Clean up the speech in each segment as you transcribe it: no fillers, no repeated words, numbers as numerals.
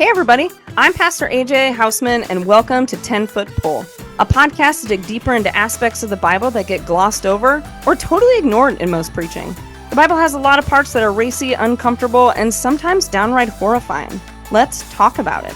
Hey everybody, I'm Pastor AJ Houseman and welcome to 10 Foot Pole, a podcast to dig deeper into aspects of the Bible that get glossed over or totally ignored in most preaching. The Bible has a lot of parts that are racy, uncomfortable, and sometimes downright horrifying. Let's talk about it.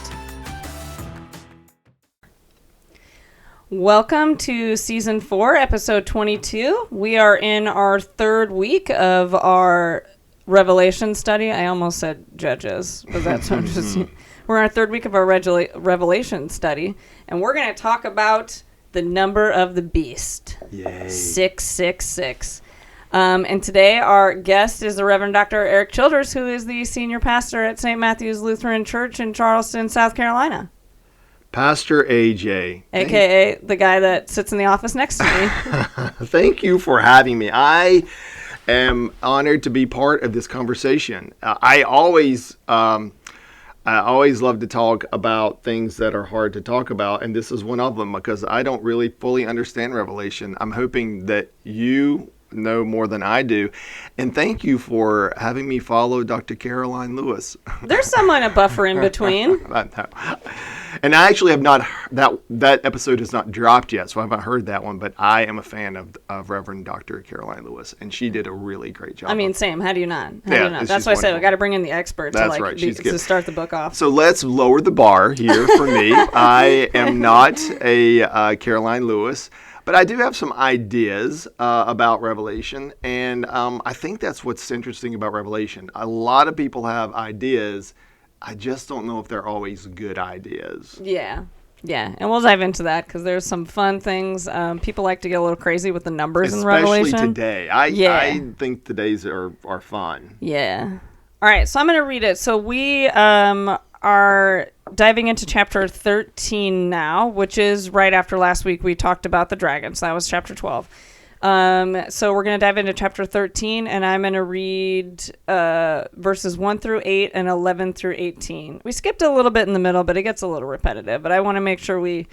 Welcome to Season 4, Episode 22. We are in our third week of our Revelation study. I almost said Judges, but that's just... We're in our third week of our Revelation study, and we're going to talk about the number of the beast. Yay. 666. And today our guest is the Reverend Dr. Eric Childers, who is the senior pastor at St. Matthew's Lutheran Church in Charleston, South Carolina. Pastor AJ. A.K.A. the guy that sits in the office next to me. Thank you for having me. I am honored to be part of this conversation. I always love to talk about things that are hard to talk about, and this is one of them because I don't really fully understand Revelation. I'm hoping that you know more than I do, and thank you for having me follow Dr. Caroline Lewis. There's someone a buffer in between. And I actually have not, that episode has not dropped yet, so I haven't heard that one, but I am a fan of Reverend Dr. Caroline Lewis, and she did a really great job. I mean, same. How do you not? That's why I said we got to bring in the expert to start the book off. So let's lower the bar here for me. I am not a Caroline Lewis, but I do have some ideas about Revelation, and I think that's what's interesting about Revelation. A lot of people have ideas. I just don't know if they're always good ideas. Yeah, and we'll dive into that because there's some fun things. People like to get a little crazy with the numbers in Revelation. Especially today. I think today's are fun. Yeah. All right, so I'm going to read it. So we are diving into chapter 13 now, which is right after last week we talked about the dragons. That was chapter 12. So we're going to dive into chapter 13, and I'm going to read verses 1 through 8 and 11 through 18. We skipped a little bit in the middle, but it gets a little repetitive. But I want to make sure we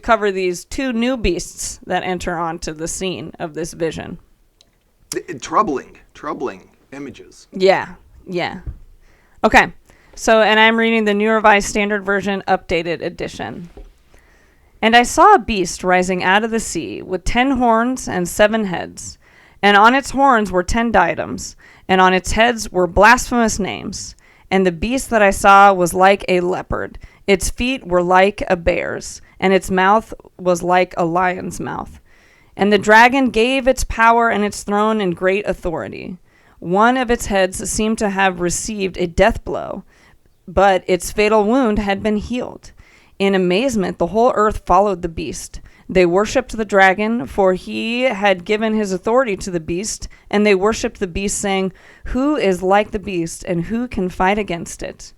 cover these two new beasts that enter onto the scene of this vision. Troubling images. Yeah. Okay, so, and I'm reading the New Revised Standard Version, Updated Edition. And I saw a beast rising out of the sea with 10 horns and 7 heads. And on its horns were 10 diadems, and on its heads were blasphemous names. And the beast that I saw was like a leopard. Its feet were like a bear's, and its mouth was like a lion's mouth. And the dragon gave its power and its throne and great authority. One of its heads seemed to have received a death blow, but its fatal wound had been healed. In amazement, the whole earth followed the beast. They worshipped the dragon, for he had given his authority to the beast, and they worshipped the beast, saying, "Who is like the beast, and who can fight against it?"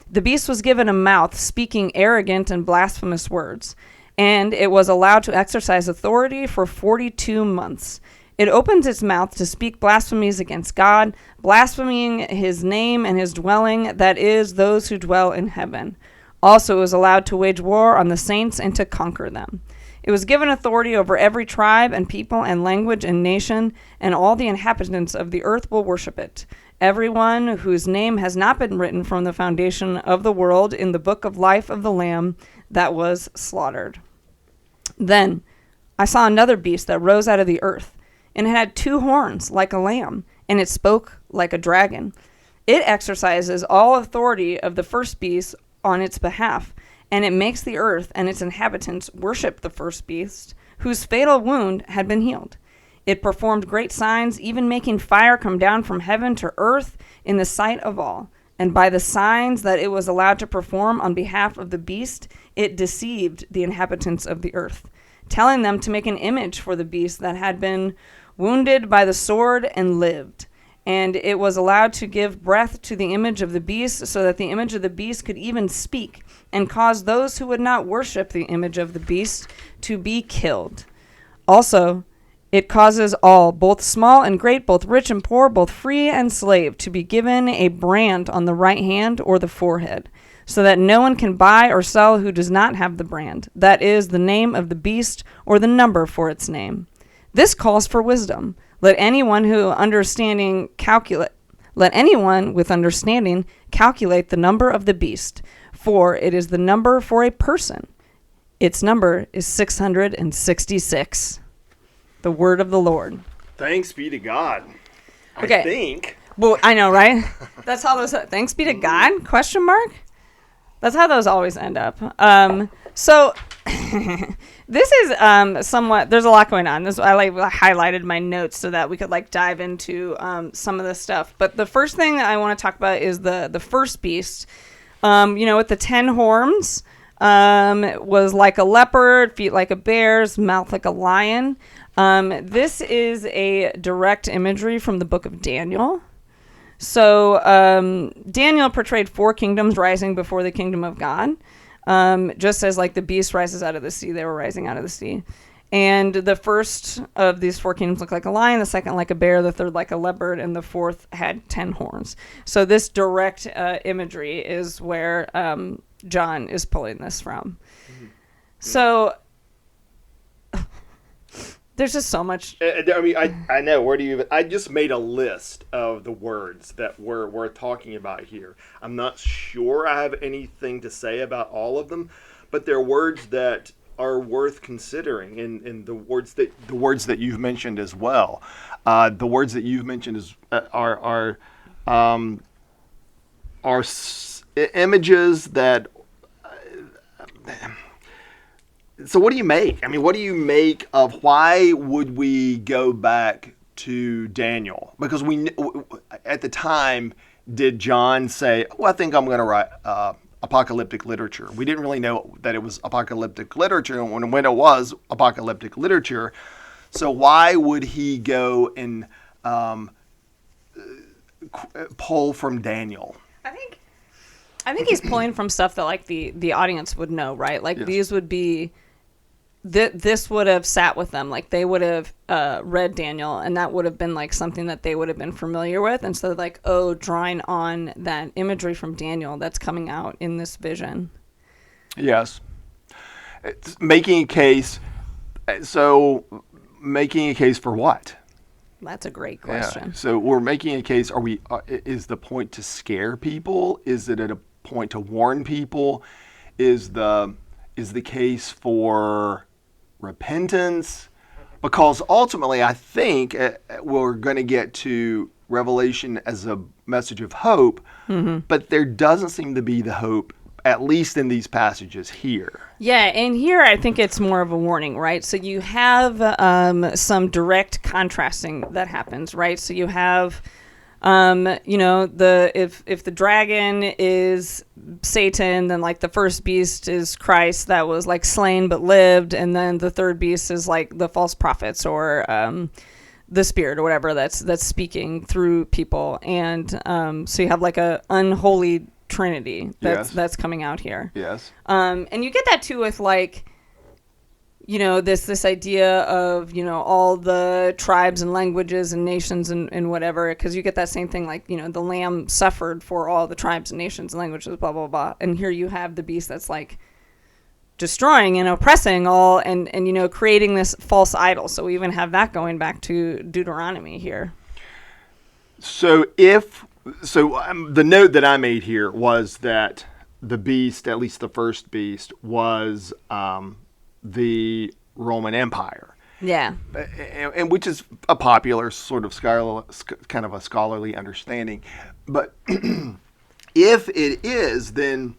The beast was given a mouth, speaking arrogant and blasphemous words, and it was allowed to exercise authority for 42 months. It opens its mouth to speak blasphemies against God, blaspheming his name and his dwelling, that is, those who dwell in heaven. Also, it was allowed to wage war on the saints and to conquer them. It was given authority over every tribe and people and language and nation, and all the inhabitants of the earth will worship it. Everyone whose name has not been written from the foundation of the world in the book of life of the Lamb that was slaughtered. Then I saw another beast that rose out of the earth, and it had 2 horns like a lamb, and it spoke like a dragon. It exercises all authority of the first beast on its behalf, and it makes the earth and its inhabitants worship the first beast, whose fatal wound had been healed. It performed great signs, even making fire come down from heaven to earth in the sight of all. And by the signs that it was allowed to perform on behalf of the beast, it deceived the inhabitants of the earth, telling them to make an image for the beast that had been wounded by the sword and lived. And it was allowed to give breath to the image of the beast, so that the image of the beast could even speak, and cause those who would not worship the image of the beast to be killed. Also, it causes all, both small and great, both rich and poor, both free and slave, to be given a brand on the right hand or the forehead, so that no one can buy or sell who does not have the brand, that is, the name of the beast or the number for its name. This calls for wisdom. Let anyone with understanding calculate the number of the beast, for it is the number for a person. Its number is 666. The word of the Lord. Thanks be to God. Okay. I think. Well, I know, right? That's how those. Thanks be to God? Question mark. That's how those always end up. So this is somewhat. There's a lot going on. I highlighted my notes so that we could dive into some of this stuff. But the first thing I want to talk about is the first beast. With the 10 horns, was like a leopard, feet like a bear's, mouth like a lion. This is a direct imagery from the book of Daniel. So Daniel portrayed 4 kingdoms rising before the kingdom of God. Just as the beast rises out of the sea, they were rising out of the sea. And the first of these 4 kingdoms looked like a lion, the second like a bear, the third like a leopard, and the fourth had 10 horns. So this direct imagery is where John is pulling this from. Mm-hmm. So there's just so much. I know. Where do you? I just made a list of the words that we're talking about here. I'm not sure I have anything to say about all of them, but they're words that are worth considering, and the words that you've mentioned as well. The words that you've mentioned are images that. So what do you make? What do you make of why would we go back to Daniel? Because at the time, did John say, I think I'm going to write apocalyptic literature? We didn't really know that it was apocalyptic literature when it was apocalyptic literature. So why would he go and pull from Daniel? I think he's pulling from stuff that the audience would know, right? Yes. These would be this would have sat with them. They would have read Daniel, and that would have been something that they would have been familiar with. And so drawing on that imagery from Daniel that's coming out in this vision. Yes. It's making a case. So making a case for what? That's a great question. Yeah. So we're making a case. Is the point to scare people? Is it at a point to warn people? Is the case for repentance? Because ultimately, I think we're going to get to Revelation as a message of hope, mm-hmm. but there doesn't seem to be the hope, at least in these passages here. Yeah, and here I think it's more of a warning, right? So you have some direct contrasting that happens, right? So you have, if the dragon is Satan, then the first beast is Christ that was slain but lived, and then the third beast is the false prophets or the spirit or whatever that's speaking through people, and so you have a unholy Trinity that's coming out here. Yes. And you get that too with this idea of all the tribes and languages and nations and whatever, because you get that same thing the Lamb suffered for all the tribes and nations and languages, blah blah blah, and here you have the beast that's destroying and oppressing all and creating this false idol. So we even have that going back to Deuteronomy here. So the note that I made here was that the beast, at least the first beast, was the Roman Empire. Yeah. And which is a popular sort of kind of a scholarly understanding. But if it is, then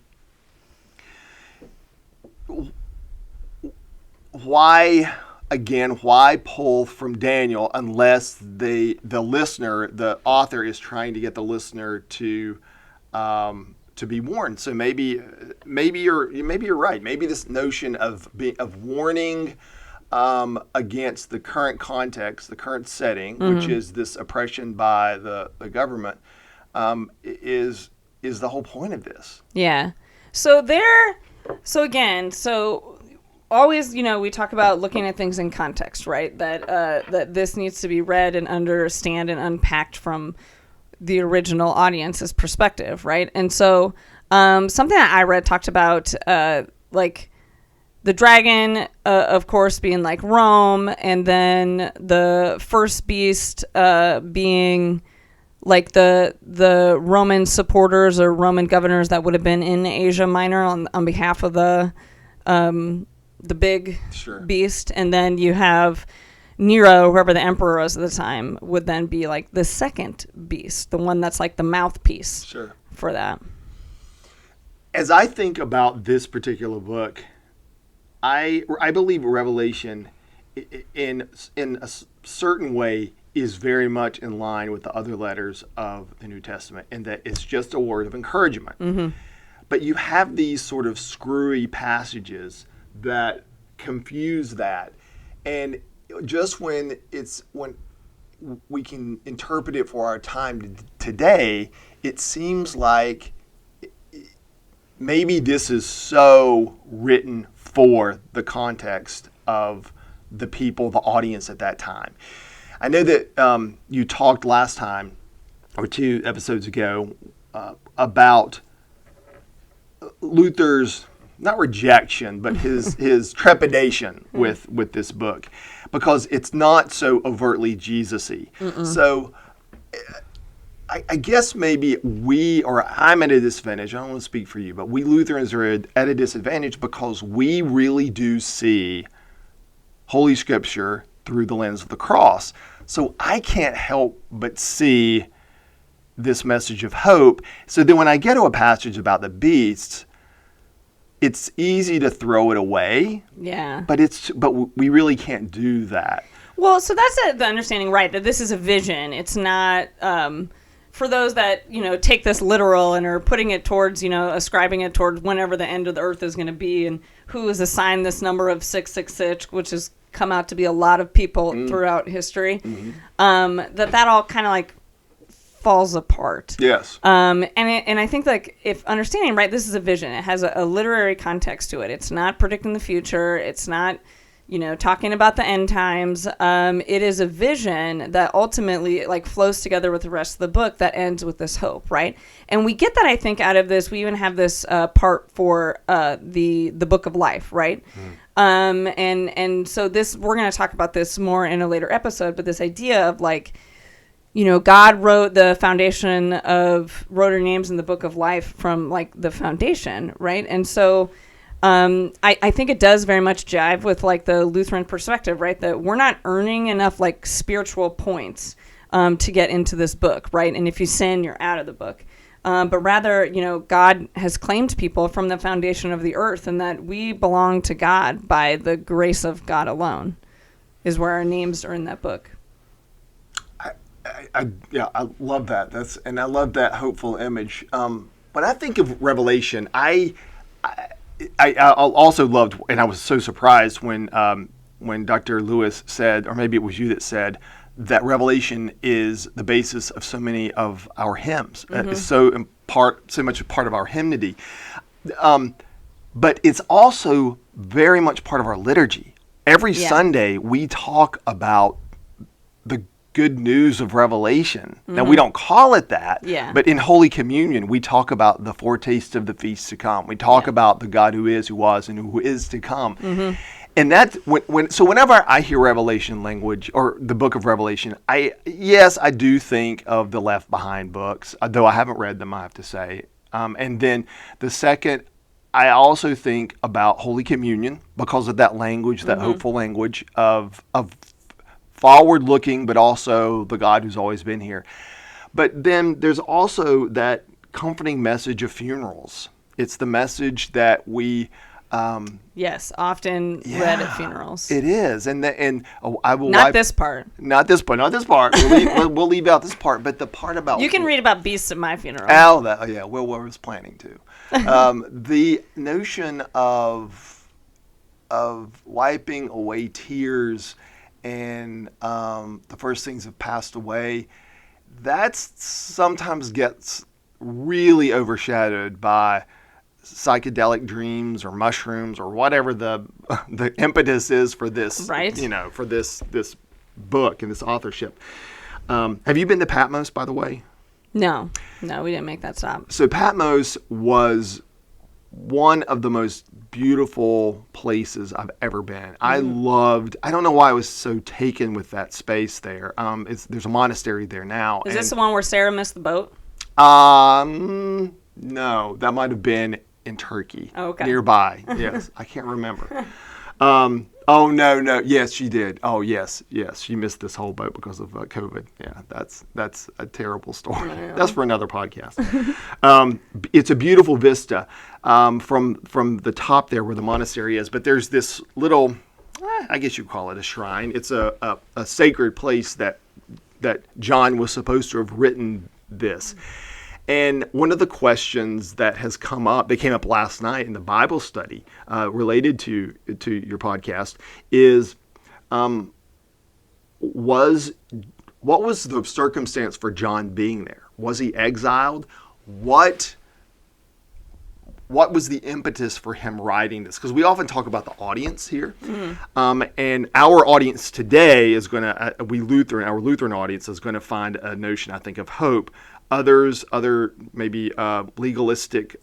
why pull from Daniel unless the listener, the author, is trying to get the listener to be warned? So maybe you're right. Maybe this notion of warning against the current context, the current setting, mm-hmm. which is this oppression by the government, is the whole point of this. Yeah. So always, we talk about looking at things in context, right? That this needs to be read and understand and unpacked from the original audience's perspective, right? And so something that I read talked about the dragon, of course, being Rome, and then the first beast being like the Roman supporters or Roman governors that would have been in Asia Minor on behalf of the big Sure. beast, and then you have Nero, whoever the emperor was at the time, would then be like the second beast, the one that's like the mouthpiece Sure. for that. As I think about this particular book, I believe Revelation, in a certain way, is very much in line with the other letters of the New Testament, in that it's just a word of encouragement. Mm-hmm. But you have these sort of screwy passages that confuse that, and just when we can interpret it for our time today, it seems like maybe this is so written for the context of the people, the audience at that time. I know that you talked last time, or 2 episodes ago, about Luther's, not rejection, but his trepidation with this book, because it's not so overtly Jesus-y. So I guess maybe I'm at a disadvantage. I don't want to speak for you, but we Lutherans are at a disadvantage because we really do see Holy Scripture through the lens of the cross. So I can't help but see this message of hope. So then when I get to a passage about the beasts, it's easy to throw it away. Yeah. But we really can't do that. Well, so that's the understanding, right, that this is a vision. It's not, for those that, take this literal and are putting it towards, ascribing it towards whenever the end of the earth is going to be, and who is assigned this number of 666, which has come out to be a lot of people throughout history, that all kind of like falls apart. Yes. And I think, like, if understanding, right, this is a vision. It has a literary context to it. It's not predicting the future. It's not, talking about the end times. It is a vision that ultimately, like, flows together with the rest of the book that ends with this hope, right? And we get that, I think, out of this. We even have this part for the book of life, right? And so this, we're going to talk about this more in a later episode, but this idea of, like, God wrote our names in the book of life from, like, the foundation, right? And so I think it does very much jive with, like, the Lutheran perspective, right? That we're not earning enough, like, spiritual points to get into this book, right? And if you sin, you're out of the book. But rather, God has claimed people from the foundation of the earth, and that we belong to God by the grace of God alone is where our names are in that book. I love that. I love that hopeful image. When I think of Revelation, I also loved, and I was so surprised when Dr. Lewis said, or maybe it was you that said, that Revelation is the basis of so many of our hymns. It's so much a part of our hymnody. But it's also very much part of our liturgy. Every Sunday we talk about the good news of Revelation. Now, we don't call it that, but in Holy Communion, we talk about the foretaste of the feast to come. We talk about the God who is, who was, and who is to come. And that's so whenever I hear Revelation language, or the book of Revelation, I do think of the Left Behind books, though I haven't read them, I have to say. And then the second, I also think about Holy Communion because of that language, that hopeful language of forward-looking, but also the God who's always been here. But then there's also that comforting message of funerals. It's the message that we often read at funerals. It is, and I will not this part. We'll leave out this part, but the part about you can read about beasts at my funeral. Well, I was planning to. The notion of wiping away tears, and the first things have passed away, that sometimes gets really overshadowed by psychedelic dreams or mushrooms or whatever the impetus is for this, right? For this book and this authorship. Have you been to Patmos, by the way? No, we didn't make that stop. So Patmos was one of the most beautiful places I've ever been. I don't know why I was so taken with that space there. There's a monastery there now. Is this the one where Sarah missed the boat? No, that might have been in Turkey. Oh, okay. Nearby. Yes, I can't remember. Oh, no. Yes, she did. Oh, yes. She missed this whole boat because of COVID. Yeah, that's a terrible story. Yeah. That's for another podcast. It's a beautiful vista from the top there where the monastery is, but there's this little, I guess you call it a shrine. It's a sacred place that John was supposed to have written this. And one of the questions that has come up, they came up last night in the Bible study related to your podcast, is what was the circumstance for John being there? Was he exiled? What was the impetus for him writing this? Because we often talk about the audience here, and our audience today is going to, our Lutheran audience is going to find a notion, I think, of hope. Other maybe legalistic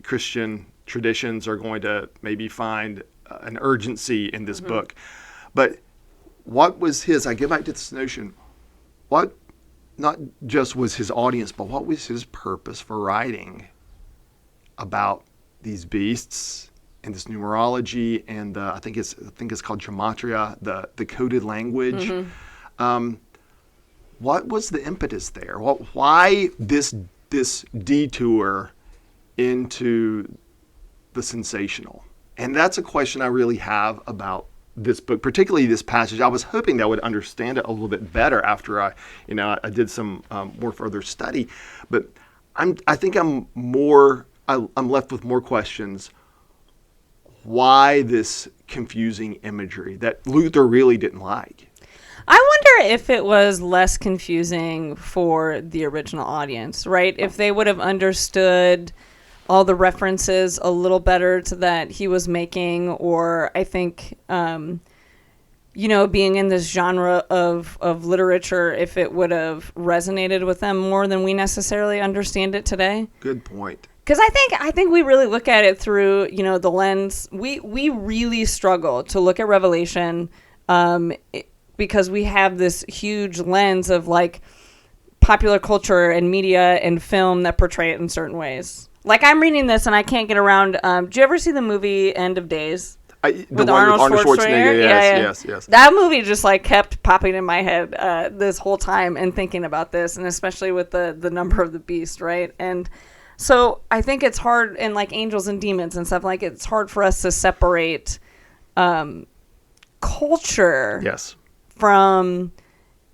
Christian traditions are going to maybe find an urgency in this book. But what was I get back to this notion, what not just was his audience, but what was his purpose for writing about these beasts and this numerology and I think it's called gematria, the coded language. What was the impetus there? Why this detour into the sensational? And that's a question I really have about this book, particularly this passage. I was hoping that I would understand it a little bit better after I did some more further study. But I think I'm left with more questions. Why this confusing imagery that Luther really didn't like? I wonder if it was less confusing for the original audience, right? If they would have understood all the references a little better to that he was making, or I think, being in this genre of literature, if it would have resonated with them more than we necessarily understand it today. Good point. Because I think we really look at it through, the lens. We really struggle to look at Revelation, because we have this huge lens of like popular culture and media and film that portray it in certain ways. Like I'm reading this and I can't get around. Do you ever see the movie End of Days? With Arnold Schwarzenegger? Yes. That movie just like kept popping in my head this whole time and thinking about this, and especially with the number of the beast, right? And so I think it's hard, and like angels and demons and stuff, like it's hard for us to separate culture. Yes. From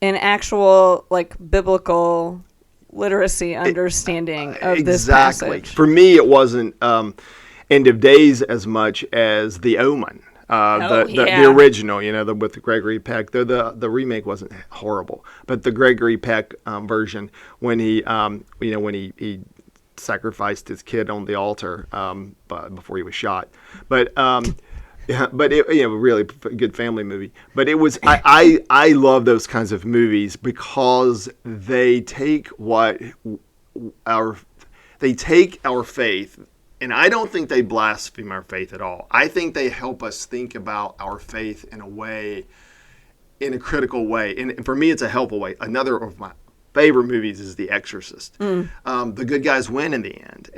an actual like biblical literacy understanding of this passage. For me, it wasn't End of Days as much as The Omen, the original. With Gregory Peck. The remake wasn't horrible, but the Gregory Peck version, when he sacrificed his kid on the altar before he was shot, but. Yeah, but it really good family movie. But it was I love those kinds of movies because they take our faith, and I don't think they blaspheme our faith at all. I think they help us think about our faith in a critical way. And for me, it's a helpful way. Another of my favorite movies is The Exorcist. The good guys win in the end,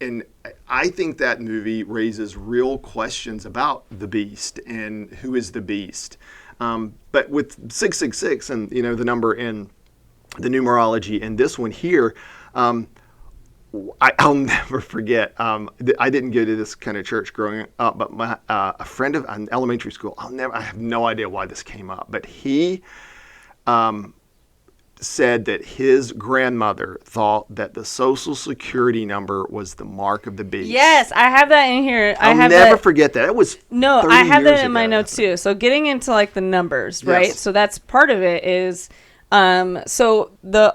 and I think that movie raises real questions about the beast and who is the beast. But with 666 and the number in the numerology and this one here, I'll never forget. I didn't go to this kind of church growing up, but a friend of an elementary school. I have no idea why this came up, but he. Said that his grandmother thought that the Social Security number was the mark of the beast. Yes, I have that in here. I'll never forget that. It was I have that in my notes too. So getting into like the numbers, right? Yes. So that's part of it is so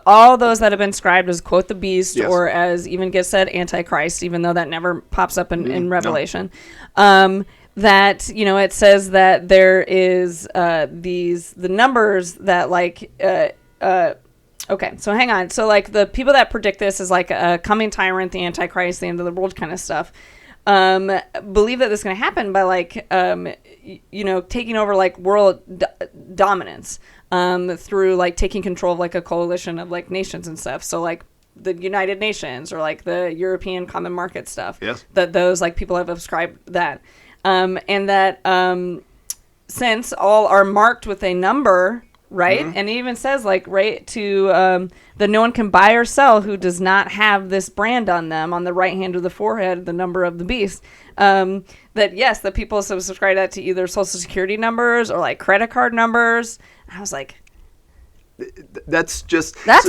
all those that have been described as quote the beast, yes, or as even gets said Antichrist, even though that never pops up in Revelation. No. That it says that there is the numbers that like okay, so hang on. So like the people that predict this is like a coming tyrant, the Antichrist, the end of the world kind of stuff. believe that this is going to happen by like taking over like world dominance through like taking control of like a coalition of like nations and stuff. So like the United Nations or like the European Common Market stuff. Yes. That those like people have ascribed that, and that since all are marked with a number. Right. And it even says like right to that no one can buy or sell who does not have this brand on them on the right hand of the forehead, the number of the beast. That yes, the people subscribe that to either social security numbers or like credit card numbers. And I was like, that's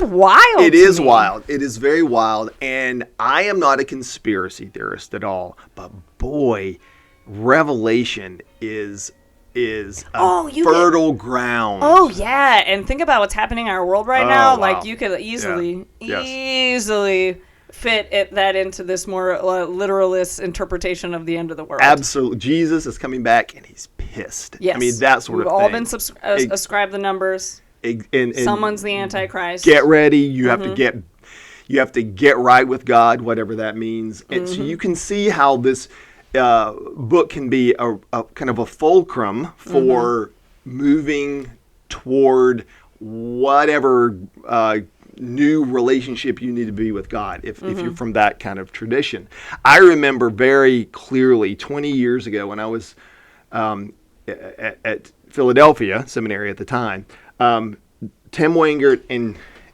wild. It is wild. It is very wild. And I am not a conspiracy theorist at all. But boy, Revelation is fertile ground. Oh yeah, and think about what's happening in our world right now. Wow. Like you could easily fit that into this more literalist interpretation of the end of the world. Absolutely, Jesus is coming back, and he's pissed. Yes, I mean that sort We've of all thing. been ascribed the numbers. And Someone's the Antichrist. Get ready. You have to get right with God, whatever that means. And so you can see how this book can be a kind of a fulcrum for moving toward whatever new relationship you need to be with God if you're from that kind of tradition. I remember very clearly 20 years ago when I was at Philadelphia Seminary at the time, Tim Wingert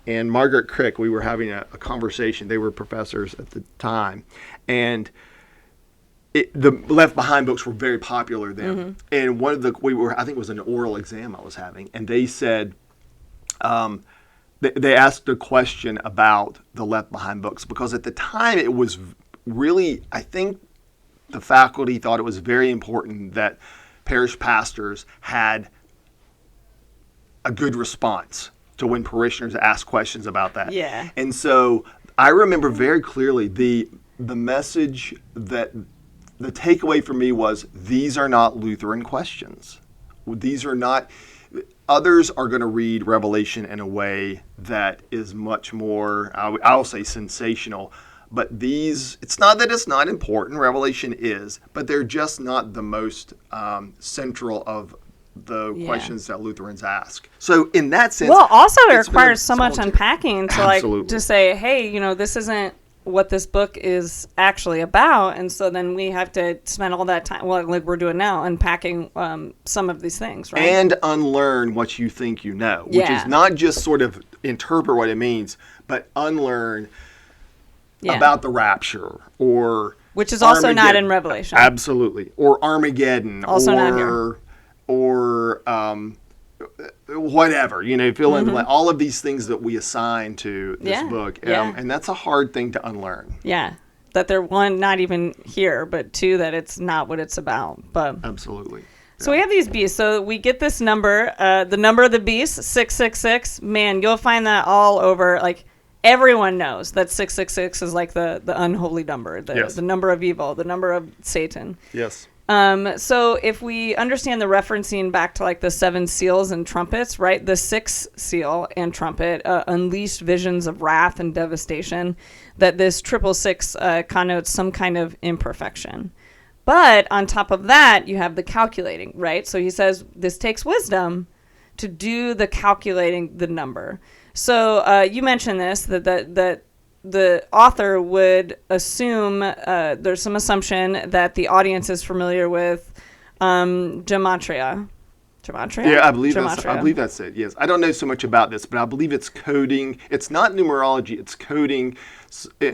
and Margaret Crick, we were having a conversation. They were professors at the time, and the Left Behind books were very popular then. And one of I think it was an oral exam I was having, and they said, they asked a question about the Left Behind books because at the time it was really, I think the faculty thought it was very important that parish pastors had a good response to when parishioners asked questions about that. Yeah. And so I remember very clearly the message that the takeaway for me was these are not Lutheran questions. These are not. Others are going to read Revelation in a way that is much more, I'll say, sensational. But these, it's not that it's not important. Revelation is, but they're just not the most central of the questions that Lutherans ask. So in that sense, well, also it requires so much unpacking to Absolutely. like to say, hey, this isn't what this book is actually about, and so then we have to spend all that time, well, like we're doing now, unpacking some of these things, right? And unlearn what you think you know, which is not just sort of interpret what it means, but unlearn about the rapture or which is also not in Revelation. Absolutely, or Armageddon, also not here. Or whatever, fill in all of these things that we assign to this book. And that's a hard thing to unlearn. Yeah. That they're, one, not even here, but two, that it's not what it's about. But absolutely. So we have these beasts. So we get this number, the number of the beast, 666. Man, you'll find that all over. Like, everyone knows that 666 is like the unholy number, the number of evil, the number of Satan. Yes. So if we understand the referencing back to like the 7 seals and trumpets, right? The 6th seal and trumpet unleashed visions of wrath and devastation, that this 666 connotes some kind of imperfection. But on top of that, you have the calculating, right? So he says this takes wisdom to do the calculating the number. So you mentioned this, that the author would assume, there's some assumption that the audience is familiar with gematria. Gematria? Yeah, I believe that's it. Yes, I don't know so much about this, but I believe it's coding. It's not numerology. It's coding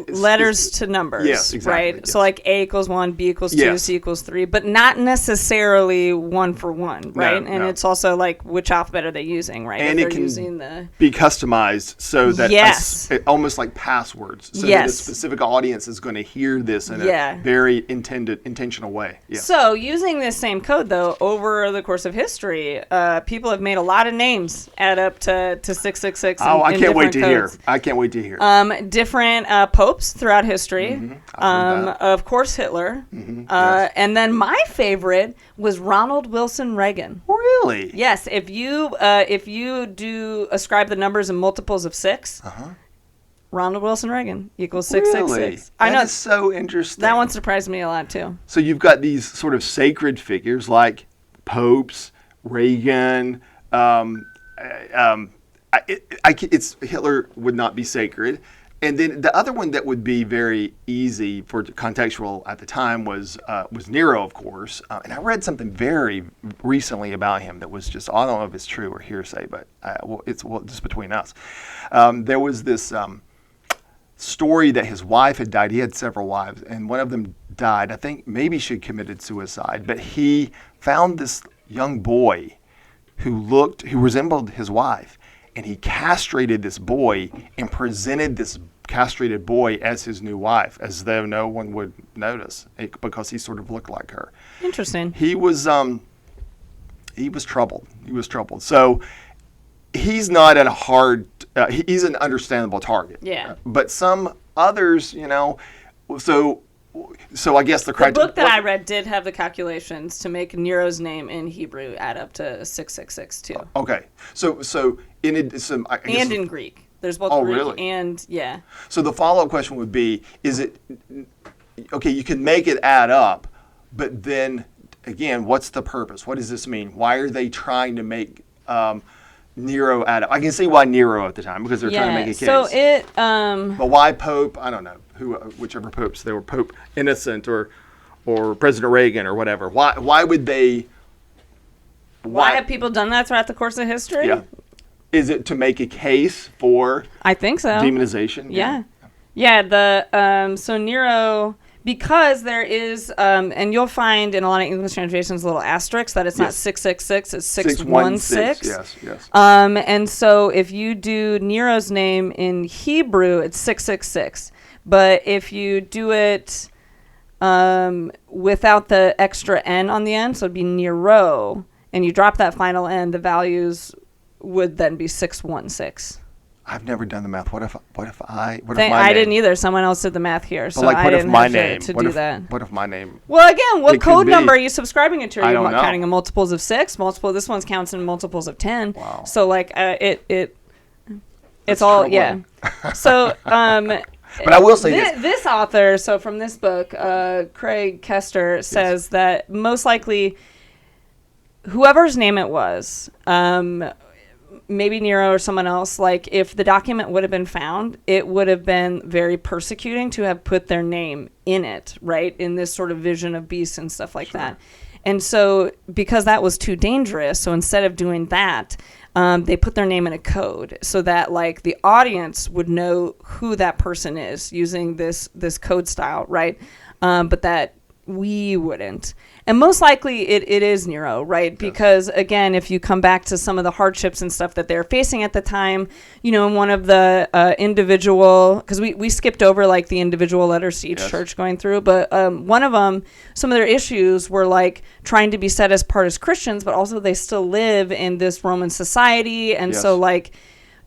letters to numbers. Yes, exactly. Right. Yes. So like A equals 1, B equals 2, C equals 3, but not necessarily one for one, right? And it's also like which alphabet are they using, right? And if it can using be customized so that almost like passwords, so that a specific audience is going to hear this in a very intentional way. Yeah. So using this same code though over the course of history, people have made a lot of names add up to 666. I can't wait to hear. I can't wait to hear. Different popes throughout history. Of course, Hitler. And then my favorite was Ronald Wilson Reagan. Really? Yes. If you do ascribe the numbers in multiples of 6, Ronald Wilson Reagan equals Really? 666. I know. That is so interesting. That one surprised me a lot too. So you've got these sort of sacred figures like popes, Reagan. It's Hitler would not be sacred. And then the other one that would be very easy for contextual at the time was Nero, of course. And I read something very recently about him that was just, I don't know if it's true or hearsay, but it's just between us. There was this story that his wife had died. He had several wives, and one of them died. I think maybe she committed suicide, but he found this young boy who resembled his wife, and he castrated this boy and presented this castrated boy as his new wife, as though no one would notice because he sort of looked like her. Interesting. He was troubled. So he's not at a hard. He's an understandable target. Yeah. But some others, So I guess the book that I read did have the calculations to make Nero's name in Hebrew add up to 666 too. Okay, so in it, I guess, and in Greek, there's both Greek really? and yeah. So the follow-up question would be: is it okay? You can make it add up, but then again, what's the purpose? What does this mean? Why are they trying to make Nero add up? I can see why Nero at the time, because they're trying to make a case. So it. But why Pope? I don't know. Whichever popes, they were Pope Innocent or President Reagan or whatever. Why would they? Why have people done that throughout the course of history? Yeah. Is it to make a case for? I think so. Demonization. Yeah. So Nero, because there is, and you'll find in a lot of English translations a little asterisk that it's not 666, it's 616. Yes. And so if you do Nero's name in Hebrew, it's 666. But if you do it without the extra N on the end, so it'd be Nero, and you drop that final N, the values would then be 616. I've never done the math. What if I didn't either. Someone else did the math here, so I didn't have to do if, that. What if my name? Well, again, what code number are you subscribing it to? Are you don't know. counting in multiples of 6? This one counts in multiples of 10. Wow. So it's That's all troubling. Yeah. So but I will say this author. So from this book, Craig Kester says that most likely, whoever's name it was, maybe Nero or someone else, like if the document would have been found, it would have been very persecuting to have put their name in it, right? In this sort of vision of beasts and stuff like that. And so because that was too dangerous, so instead of doing that, they put their name in a code so that like the audience would know who that person is using this code style, right? But that we wouldn't. And most likely it is Nero, right? Yes. Because again, if you come back to some of the hardships and stuff that they're facing at the time, one of the individual, because we skipped over like the individual letters to each church going through, but one of them, some of their issues were like trying to be set as part as Christians, but also they still live in this Roman society. And so like,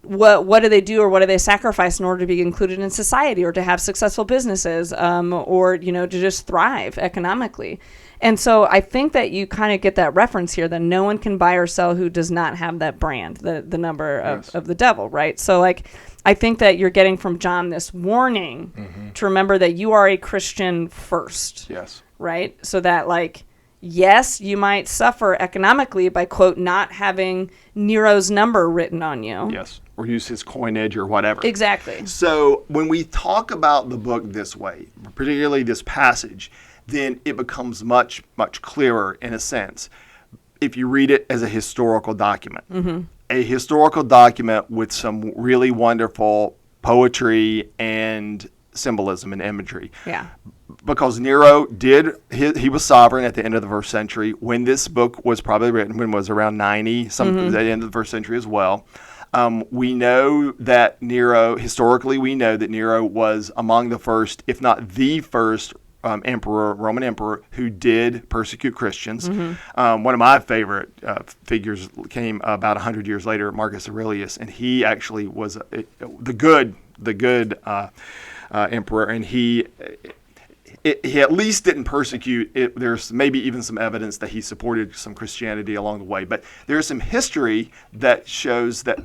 what do they do or what do they sacrifice in order to be included in society or to have successful businesses or, to just thrive economically? And so I think that you kind of get that reference here that no one can buy or sell who does not have that brand, the number of the devil, right? So like, I think that you're getting from John this warning to remember that you are a Christian first. Yes. Right? So that like, yes, you might suffer economically by, quote, not having Nero's number written on you. Yes. Or use his coinage or whatever. Exactly. So when we talk about the book this way, particularly this passage, then it becomes much, much clearer in a sense if you read it as a historical document. Mm-hmm. A historical document with some really wonderful poetry and symbolism and imagery. Yeah. Because Nero he was sovereign at the end of the first century. When this book was probably written, when it was around 90, at the end of the first century as well. We know that historically we know that Nero was among the first, if not the first, Roman emperor who did persecute Christians. Mm-hmm. One of my favorite figures came about 100 years later, Marcus Aurelius, and he actually was the good emperor, and he at least didn't persecute it. There's maybe even some evidence that he supported some Christianity along the way, but there's some history that shows that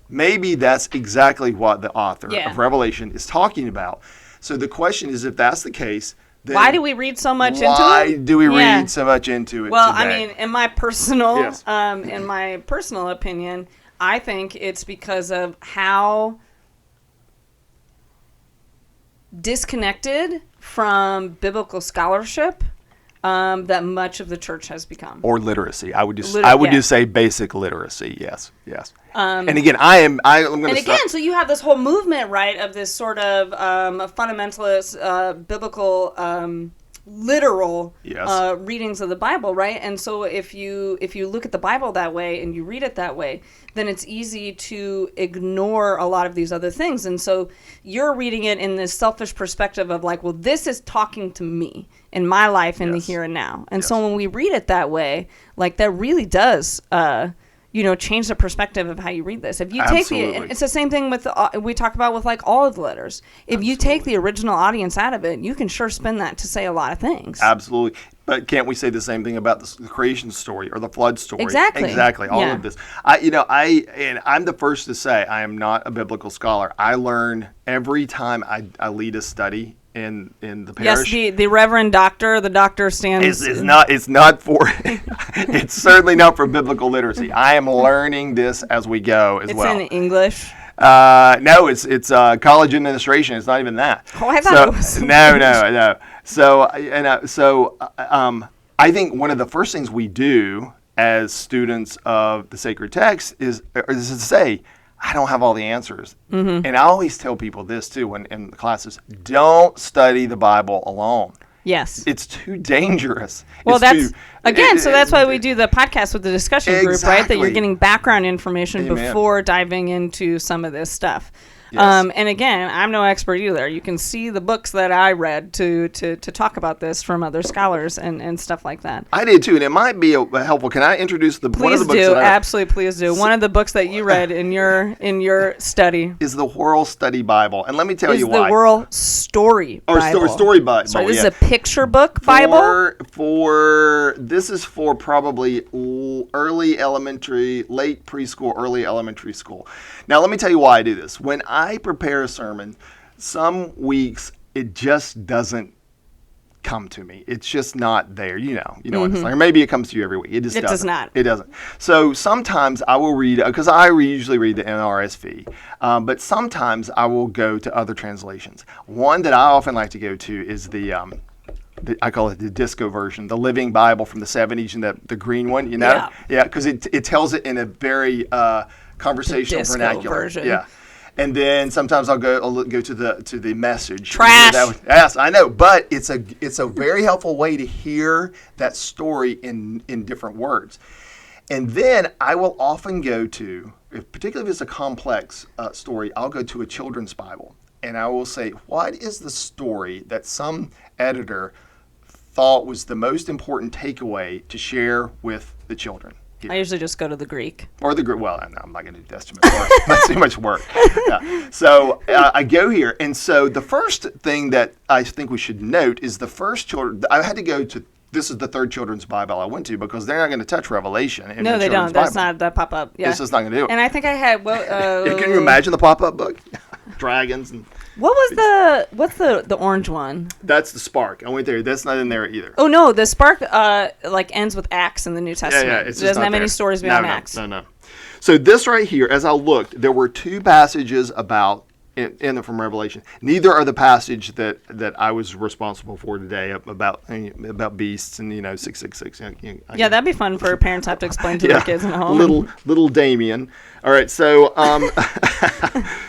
Maybe that's exactly what the author Yeah. of Revelation is talking about. So the question is, if that's the case, then Why do we read so much into it? why do we Yeah. read so much into it Well, today? I mean, in my personal, Yes. opinion, I think it's because of how disconnected from biblical scholarship that much of the church has become. Or literacy. I would just Yeah. just say basic literacy. Yes. And again, I'm going to And again, so you have this whole movement, right, of this sort of fundamentalist, biblical, literal Yes. readings of the Bible, right? And so if you look at the Bible that way and you read it that way, then it's easy to ignore a lot of these other things. And so you're reading it in this selfish perspective of like, well, this is talking to me in my life in the Yes. here and now. And Yes. so when we read it that way, like that really does change the perspective of how you read this. If you take Absolutely. it's the same thing with we talk about with like all of the letters. If you take the original audience out of it, you can sure spin that to say a lot of things. Absolutely. But can't we say the same thing about the creation story or the flood story? Exactly. All Yeah. of this. I'm the first to say I am not a biblical scholar. I learn every time I lead a study in the parish. Yes, the Reverend Doctor, the doctor stands. It's not for it's certainly not for biblical literacy. I am learning this as we go as well. It's in English. No, it's college administration. It's not even that. Oh, I thought it was. No. So I think one of the first things we do as students of the sacred text is to say, I don't have all the answers. Mm-hmm. And I always tell people this too when in the classes, don't study the Bible alone. Yes. It's too dangerous. Well, It's so that's why we do the podcast with the discussion group, right? That you're Exactly. getting background information Amen. before diving into some of this stuff. Yes. And again, I'm no expert either. You can see the books that I read to talk about this from other scholars and stuff like that. I did too, and it might be helpful. Can I introduce one of Please the books do. that I read? Absolutely, please do. One of the books that you read in your study Is the World Study Bible, and let me tell is you the why. World Story Bible. Story Bible. So this yeah. is a picture book Bible. This is for probably early elementary, late preschool, early elementary school. Now let me tell you why I do this. When I prepare a sermon, some weeks it just doesn't come to me. It's just not there. You know what it's like. Or maybe it comes to you every week. It just It doesn't. does not. It doesn't. So sometimes I will read, because I usually read the NRSV, but sometimes I will go to other translations. One that I often like to go to is I call it the disco version, the Living Bible from the 70s, and the green one, you know? Yeah, because it tells it in a very conversational disco vernacular. version. Yeah. And then sometimes I'll go to the Message. Trash. Yes, I know, but it's a very helpful way to hear that story in different words. And then I will often go to, particularly if it's a complex story, I'll go to a children's Bible. And I will say, what is the story that some editor thought was the most important takeaway to share with the children? I usually just go to the Greek. Or the Greek. Well, no, I'm not going to do Testament work. That's too much work. Yeah. So I go here. And so the first thing that I think we should note is the first children. I had to go to, this is the third children's Bible I went to because they're not going to touch Revelation. In No, the they children's don't. That's Bible. not that pop up. Yeah. This is not going to do it. And I think I had Can you imagine the pop-up book? Dragons and... What's the orange one? That's the Spark. I went there. That's not in there either. Oh no, the Spark ends with Acts in the New Testament. Yeah, It it's doesn't have any stories beyond Acts. No. So this right here, as I looked, there were two passages about from Revelation. Neither are the passage that I was responsible for today about beasts and 666. Yeah, that'd be fun for parents to have to explain to their kids at home. Little Damien. All right, so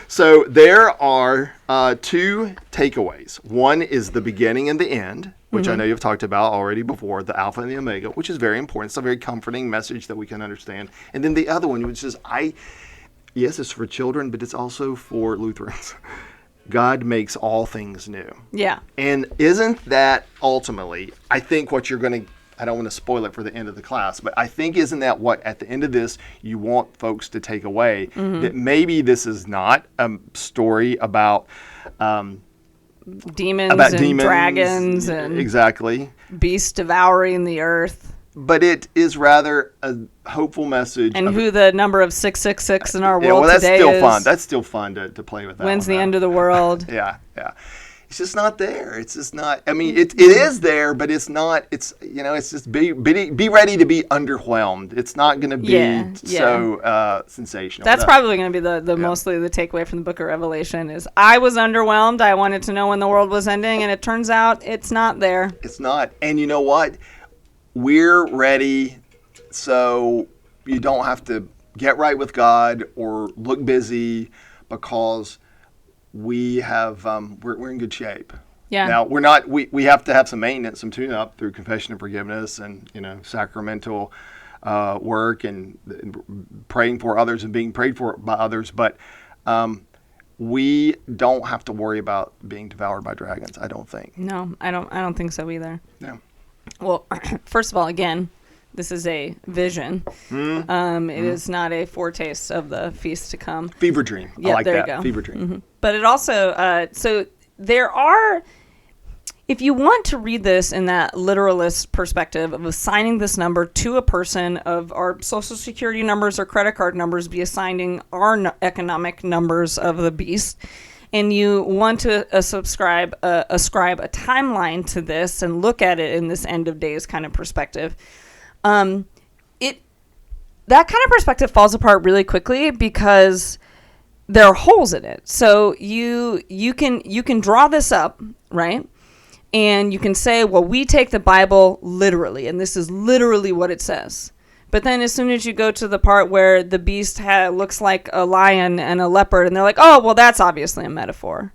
so there are two takeaways. One is the beginning and the end, which I know you've talked about already before, the Alpha and the Omega, which is very important. It's a very comforting message that we can understand. And then the other one, which is yes, it's for children, but it's also for Lutherans. God makes all things new. Yeah. And isn't that ultimately, I think what you're going to, I don't want to spoil it for the end of the class, but I think isn't that what at the end of this you want folks to take away? That maybe this is not a story about demons and dragons and exactly beasts devouring the earth. but it is rather a hopeful message. And who the number of 666 in our yeah, world well, that's today still is. fun. That's still fun to play with. That When's one, the end of the world? Yeah. It's just not there. It's just not. I mean, it is there, but it's not. It's it's just be ready to be underwhelmed. It's not going to be so sensational. That's probably going to be the mostly the takeaway from the Book of Revelation is I was underwhelmed. I wanted to know when the world was ending, and it turns out it's not there. It's not. And you know what? We're ready, so you don't have to get right with God or look busy because we have we're in good shape. Yeah. Now we're not. We have to have some maintenance, some tune up through confession and forgiveness, and sacramental work and praying for others and being prayed for by others. But we don't have to worry about being devoured by dragons. I don't think. No, I don't think so either. Yeah. Well, first of all, again, this is a vision. It is not a foretaste of the feast to come. Fever dream. Yeah, I like there that. You go. Fever dream. Mm-hmm. But it also, so there are, if you want to read this in that literalist perspective of assigning this number to a person, of our social security numbers or credit card numbers be assigning our economic numbers of the beast, and you want to ascribe a timeline to this and look at it in this end of days kind of perspective, that kind of perspective falls apart really quickly because there are holes in it. So you can draw this up, right? And you can say, well, we take the Bible literally, and this is literally what it says. But then as soon as you go to the part where the beast looks like a lion and a leopard, and they're like, oh, well, that's obviously a metaphor.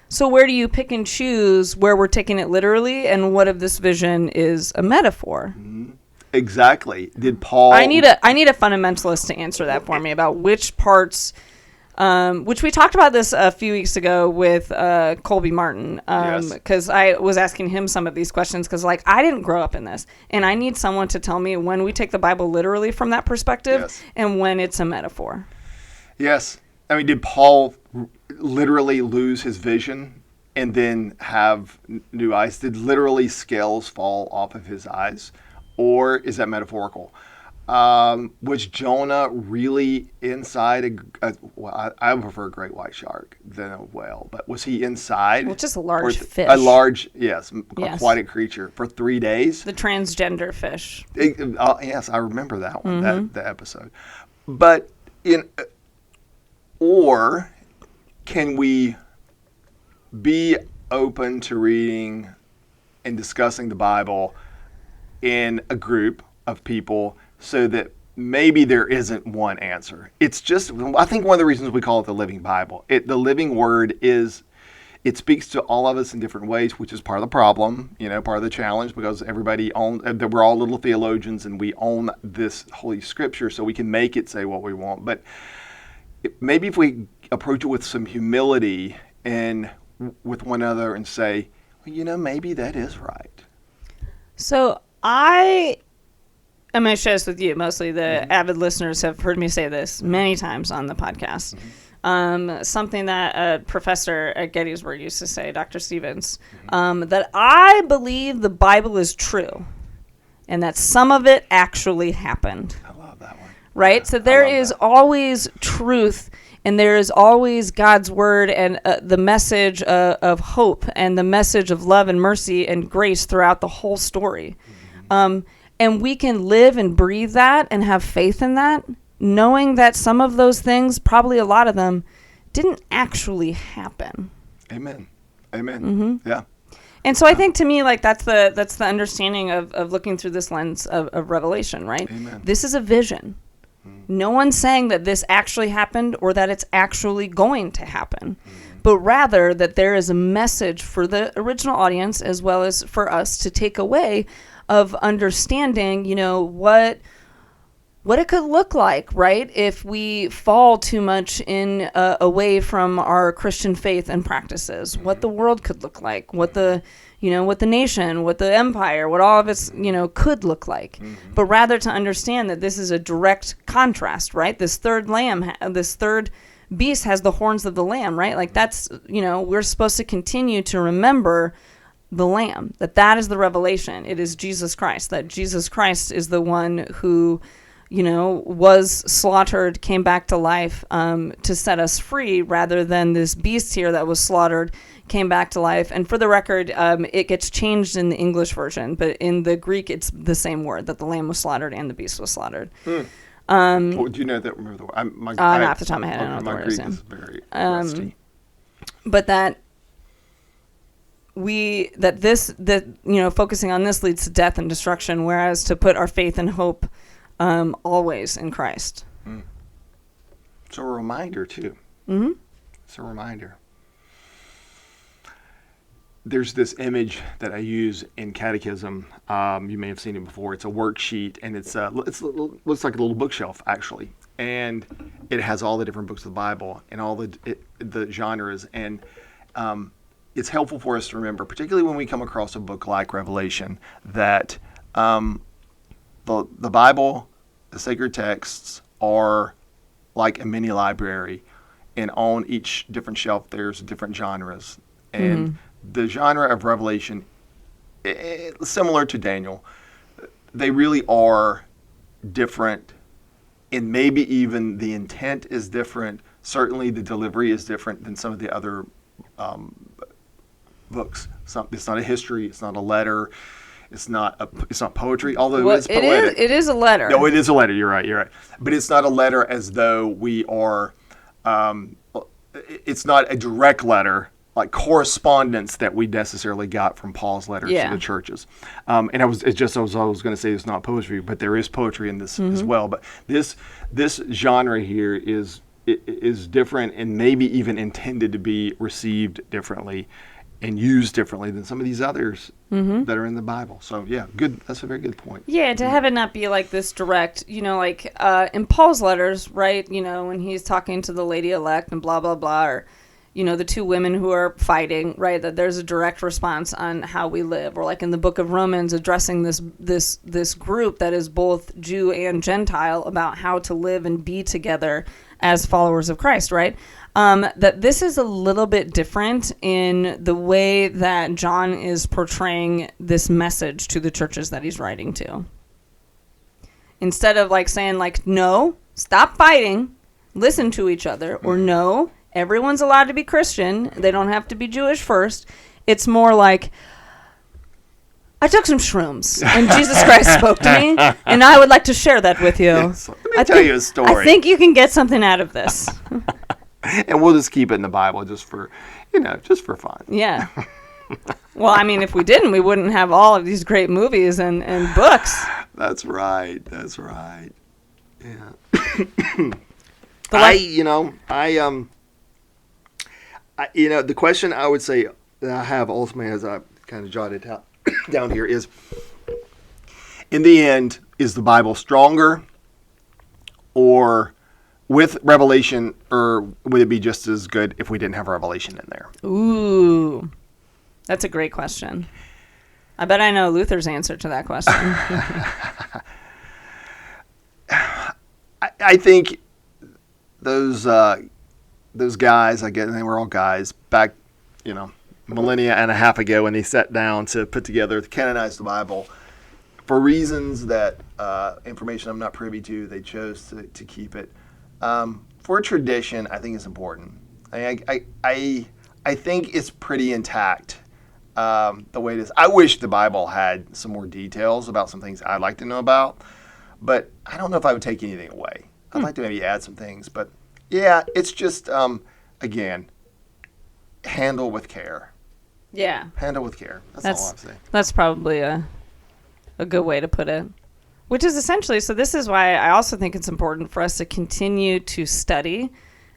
So where do you pick and choose where we're taking it literally and what of this vision is a metaphor? Exactly. Did Paul... I need a fundamentalist to answer that for me about which parts... which we talked about this a few weeks ago with Colby Martin, because I was asking him some of these questions because, I didn't grow up in this, and I need someone to tell me when we take the Bible literally from that perspective and when it's a metaphor. Yes. I mean, did Paul literally lose his vision and then have new eyes? Did literally scales fall off of his eyes? Or is that metaphorical? Was Jonah really inside I prefer a great white shark than a whale, but was he inside? Well, just a large fish. A large, aquatic creature for 3 days. The transgender fish. Yes, I remember that one, that episode. But or can we be open to reading and discussing the Bible in a group of people so that maybe there isn't one answer? It's just, I think one of the reasons we call it the Living Bible. The living word it speaks to all of us in different ways, which is part of the problem, part of the challenge, because we're all little theologians and we own this Holy Scripture, so we can make it say what we want. But maybe if we approach it with some humility and with one another and say, well, maybe that is right. So I'm going to share this with you. Mostly the avid listeners have heard me say this many times on the podcast. Something that a professor at Gettysburg used to say, Dr. Stevens, that I believe the Bible is true and that some of it actually happened. I love that one. Right? So there is always truth, and there is always God's word and the message of hope and the message of love and mercy and grace throughout the whole story. And we can live and breathe that and have faith in that, knowing that some of those things, probably a lot of them, didn't actually happen. Amen. Yeah. And so I think to me, that's the understanding of looking through this lens of Revelation, right? Amen. This is a vision. No one's saying that this actually happened or that it's actually going to happen, but rather that there is a message for the original audience as well as for us to take away of understanding, what it could look like, right? If we fall too much away from our Christian faith and practices, what the world could look like, what the nation, what the empire, what all of its, could look like. But rather to understand that this is a direct contrast, right? This third beast has the horns of the lamb, right? That's, we're supposed to continue to remember the Lamb, that is the revelation. It is Jesus Christ, that Jesus Christ is the one who, was slaughtered, came back to life to set us free, rather than this beast here that was slaughtered, came back to life. And for the record, it gets changed in the English version, but in the Greek, it's the same word, that the lamb was slaughtered and the beast was slaughtered. Do you know that? Remember the word? Not off the top of my head. I don't know what the word is. My Greek is very rusty. But focusing on this leads to death and destruction, whereas to put our faith and hope always in Christ. It's a reminder, too. Mm-hmm. It's a reminder. There's this image that I use in catechism. You may have seen it before. It's a worksheet, and it looks like a little bookshelf, actually. And it has all the different books of the Bible and all the genres. And it's helpful for us to remember, particularly when we come across a book like Revelation, that the Bible, the sacred texts, are like a mini library, and on each different shelf there's different genres. And the genre of Revelation, similar to Daniel, they really are different, and maybe even the intent is different. Certainly the delivery is different than some of the other books. It's not a history. It's not a letter. It's not poetry, although it's poetic. It is a letter. No, it is a letter. You're right. But it's not a letter as though we are. It's not a direct letter like correspondence that we necessarily got from Paul's letters to the churches. And I was going to say it's not poetry, but there is poetry in this as well. But this genre here is different, and maybe even intended to be received differently and used differently than some of these others that are in the Bible. So yeah, good. That's a very good point. Yeah, to have it not be like this direct, like in Paul's letters, right? When he's talking to the lady elect and blah blah blah, or the two women who are fighting, right? That there's a direct response on how we live, or like in the book of Romans, addressing this group that is both Jew and Gentile about how to live and be together as followers of Christ, right? That this is a little bit different in the way that John is portraying this message to the churches that he's writing to. Instead of like saying like, no, stop fighting, listen to each other, or no, everyone's allowed to be Christian, they don't have to be Jewish first. It's more like, I took some shrooms and Jesus Christ spoke to me, and I would like to share that with you. Yes. Let me tell you a story. I think you can get something out of this. And we'll just keep it in the Bible just for fun. Yeah. Well, I mean, if we didn't, we wouldn't have all of these great movies and books. That's right. Yeah. The question I would say that I have ultimately, as I kind of jotted down here, is, in the end, is the Bible stronger or with Revelation, or would it be just as good if we didn't have Revelation in there? Ooh, that's a great question. I bet I know Luther's answer to that question. I think those guys, again, they were all guys back, millennia and a half ago, when they sat down to put together, to canonize the Bible, for reasons that information I'm not privy to, they chose to keep it. For tradition, I think it's important. I think it's pretty intact the way it is. I wish the Bible had some more details about some things I'd like to know about, but I don't know if I would take anything away. I'd like to maybe add some things, but yeah, it's just, again, handle with care. Yeah. Handle with care. That's all I'm saying. That's probably a good way to put it. Which is essentially, so this is why I also think it's important for us to continue to study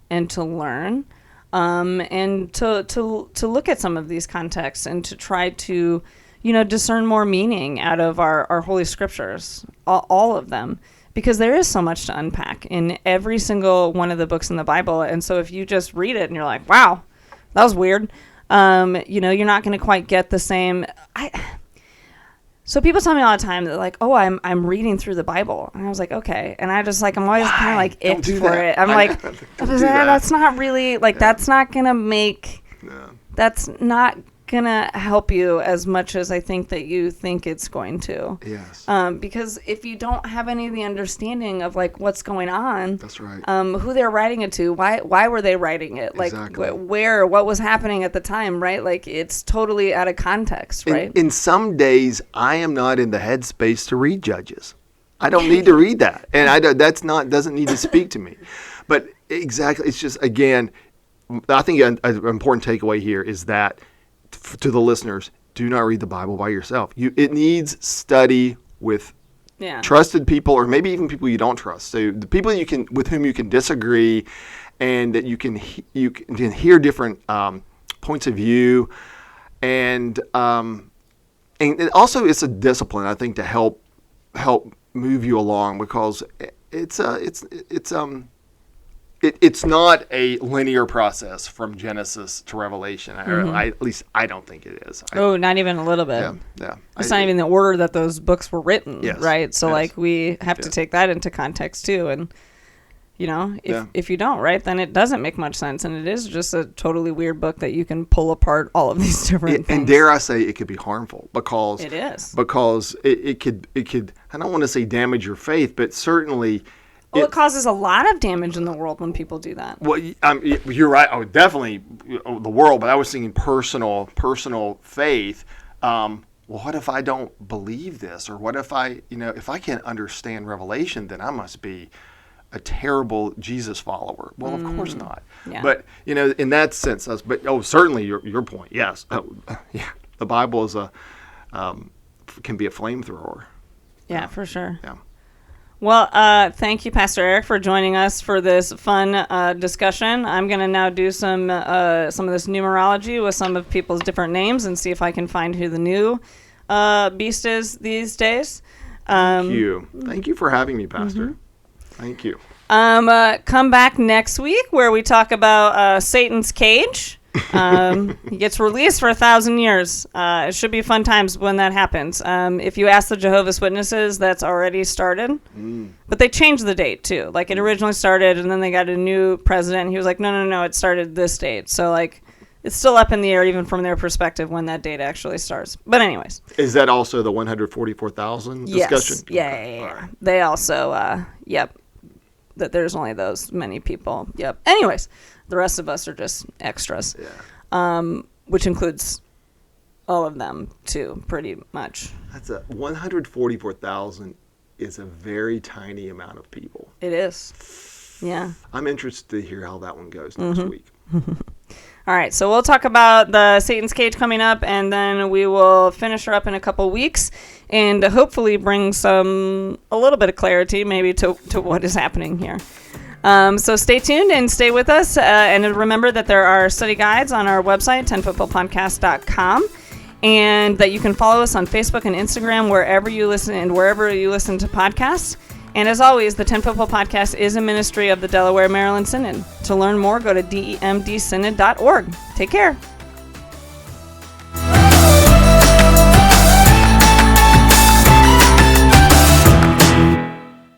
and to learn, and to look at some of these contexts and to try to, discern more meaning out of our Holy Scriptures, all of them. Because there is so much to unpack in every single one of the books in the Bible. And so if you just read it and you're like, wow, that was weird, you're not going to quite get the same. So people tell me all the time that like, oh, I'm reading through the Bible. And I was like, okay. And I just like, I'm always kind of like icked for it. I'm like, that's not really, like, that's not going to going to help you as much as I think that you think it's going to. Yes. Because if you don't have any of the understanding of like what's going on, that's right. Who they're writing it to, why were they writing it, like exactly. what was happening at the time, right? Like it's totally out of context, right? In some days, I am not in the headspace to read Judges. I don't need to read that, and doesn't need to speak to me. But exactly, it's just, again, I think an important takeaway here is that to the listeners, do not read the Bible by yourself. It needs study with trusted people, or maybe even people you don't trust. So the people with whom you can disagree, and that you can hear different points of view, and also it's a discipline, I think, to help move you along, because it's not a linear process from Genesis to Revelation. At least I don't think it is. Not even a little bit. Yeah. It's not even the order that those books were written, right? So like we have to take that into context too, and if you don't, right, then it doesn't make much sense, and it is just a totally weird book that you can pull apart all of these different things. And dare I say, it could be harmful, because it is, because it could, I don't want to say damage your faith, but certainly. Well, it causes a lot of damage in the world when people do that. Well, you're right. Oh, definitely the world, but I was thinking personal faith. Well, what if I don't believe this, or what if if I can't understand Revelation, then I must be a terrible Jesus follower. Well, of course not. Yeah. But in that sense, certainly your point. Yes, the Bible is can be a flamethrower. Yeah, for sure. Yeah. Well, thank you, Pastor Eric, for joining us for this fun discussion. I'm going to now do some of this numerology with some of people's different names and see if I can find who the new beast is these days. Thank you. Thank you for having me, Pastor. Mm-hmm. Thank you. Come back next week where we talk about Satan's cage. He gets released for 1,000 years. It should be fun times when that happens. If you ask the Jehovah's Witnesses, that's already started. But they changed the date too. Like it originally started, and then they got a new president. And he was like, no, it started this date. So like, it's still up in the air even from their perspective when that date actually starts. But anyways. Is that also the 144,000 discussion? Yes. Yeah. Right. They also, that there's only those many people. Yep. Anyways, the rest of us are just extras. Yeah. Which includes all of them too, pretty much. That's 144,000 is a very tiny amount of people. It is. Yeah. I'm interested to hear how that one goes next week. All right, so we'll talk about the Satan's Cage coming up, and then we will finish her up in a couple weeks, and hopefully bring a little bit of clarity maybe to what is happening here. So stay tuned and stay with us, and remember that there are study guides on our website, 10footballpodcast.com, and that you can follow us on Facebook and Instagram wherever you listen to podcasts. And as always, the 10 Football Podcast is a ministry of the Delaware Maryland Synod. To learn more, go to demdsynod.org. Take care.